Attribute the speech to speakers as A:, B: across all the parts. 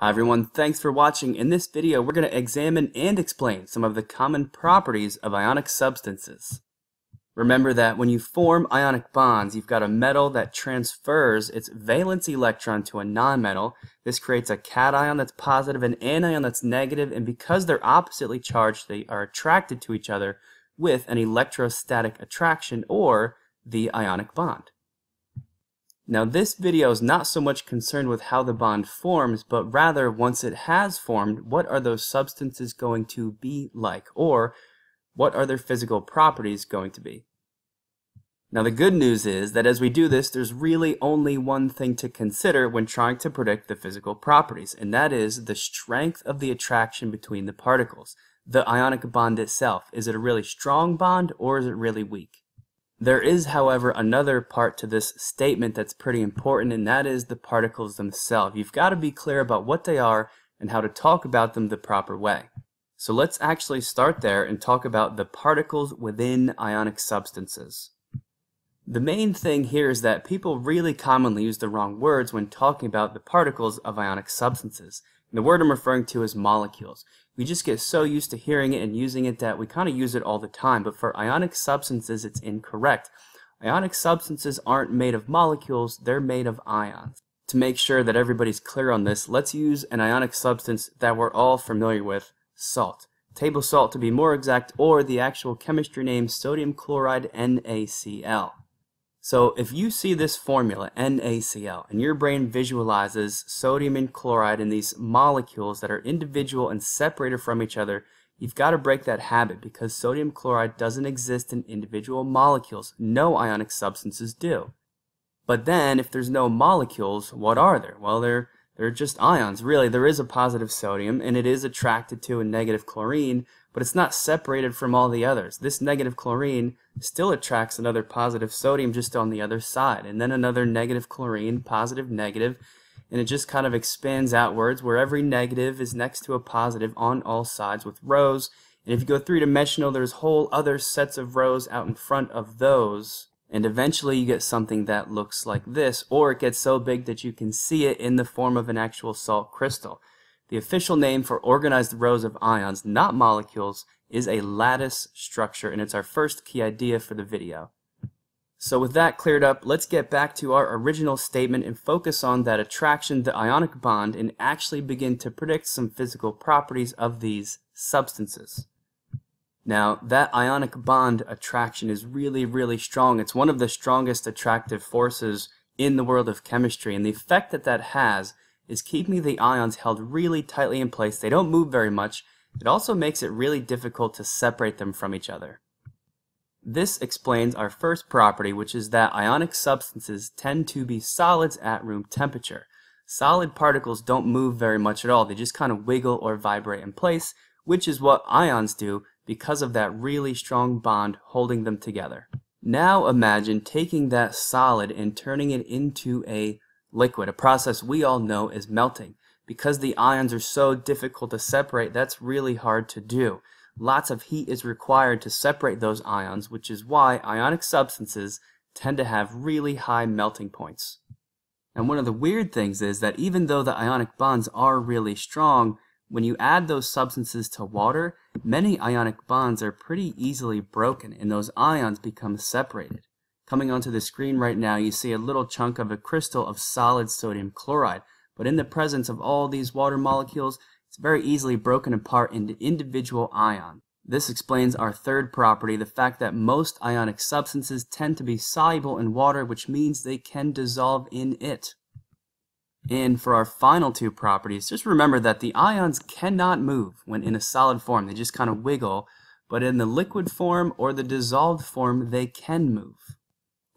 A: Hi everyone, thanks for watching. In this video, we're going to examine and explain some of the common properties of ionic substances. Remember that when you form ionic bonds, you've got a metal that transfers its valence electron to a nonmetal. This creates a cation that's positive, an anion that's negative, and because they're oppositely charged, they are attracted to each other with an electrostatic attraction, or the ionic bond. Now this video is not so much concerned with how the bond forms, but rather once it has formed, what are those substances going to be like, or what are their physical properties going to be? Now the good news is that as we do this, there's really only one thing to consider when trying to predict the physical properties, and that is the strength of the attraction between the particles. The ionic bond itself. Is it a really strong bond, or is it really weak? There is, however, another part to this statement that's pretty important, and that is the particles themselves. You've got to be clear about what they are and how to talk about them the proper way. So let's actually start there and talk about the particles within ionic substances. The main thing here is that people really commonly use the wrong words when talking about the particles of ionic substances. And the word I'm referring to is molecules. We just get so used to hearing it and using it that we kind of use it all the time, but for ionic substances it's incorrect. Ionic substances aren't made of molecules, they're made of ions. To make sure that everybody's clear on this, let's use an ionic substance that we're all familiar with, salt. Table salt to be more exact, or the actual chemistry name sodium chloride NaCl. So if you see this formula, NaCl, and your brain visualizes sodium and chloride in these molecules that are individual and separated from each other, you've got to break that habit because sodium chloride doesn't exist in individual molecules. No ionic substances do. But then, if there's no molecules, what are there? Well, they're just ions. Really, there is a positive sodium, and it is attracted to a negative chlorine, but it's not separated from all the others. This negative chlorine still attracts another positive sodium just on the other side, and then another negative chlorine, positive, negative, and it just kind of expands outwards where every negative is next to a positive on all sides with rows. And if you go three-dimensional, there's whole other sets of rows out in front of those, and eventually you get something that looks like this, or it gets so big that you can see it in the form of an actual salt crystal. The official name for organized rows of ions, not molecules, is a lattice structure, and it's our first key idea for the video. So with that cleared up, let's get back to our original statement and focus on that attraction, the ionic bond, and actually begin to predict some physical properties of these substances. Now, that ionic bond attraction is really, really strong. It's one of the strongest attractive forces in the world of chemistry, and the effect that that has is keeping the ions held really tightly in place. They don't move very much. It also makes it really difficult to separate them from each other. This explains our first property, which is that ionic substances tend to be solids at room temperature. Solid particles don't move very much at all. They just kind of wiggle or vibrate in place, which is what ions do because of that really strong bond holding them together. Now imagine taking that solid and turning it into a liquid, a process we all know is melting. Because the ions are so difficult to separate, that's really hard to do. Lots of heat is required to separate those ions, which is why ionic substances tend to have really high melting points. And one of the weird things is that even though the ionic bonds are really strong, when you add those substances to water, many ionic bonds are pretty easily broken and those ions become separated. Coming onto the screen right now, you see a little chunk of a crystal of solid sodium chloride, but in the presence of all these water molecules, it's very easily broken apart into individual ions. This explains our third property, the fact that most ionic substances tend to be soluble in water, which means they can dissolve in it. And for our final two properties, just remember that the ions cannot move when in a solid form. They just kind of wiggle, but in the liquid form or the dissolved form, they can move.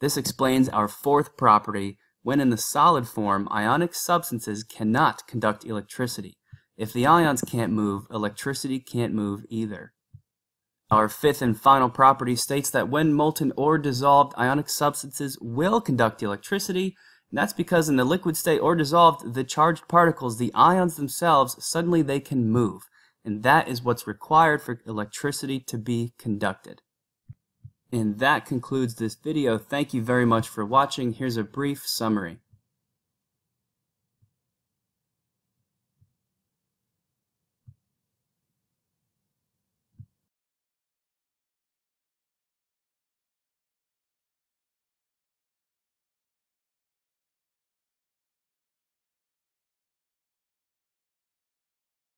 A: This explains our fourth property. When in the solid form, ionic substances cannot conduct electricity. If the ions can't move, electricity can't move either. Our fifth and final property states that when molten or dissolved, ionic substances will conduct electricity. And that's because in the liquid state or dissolved, the charged particles, the ions themselves, suddenly they can move. And that is what's required for electricity to be conducted. And that concludes this video. Thank you very much for watching. Here's a brief summary.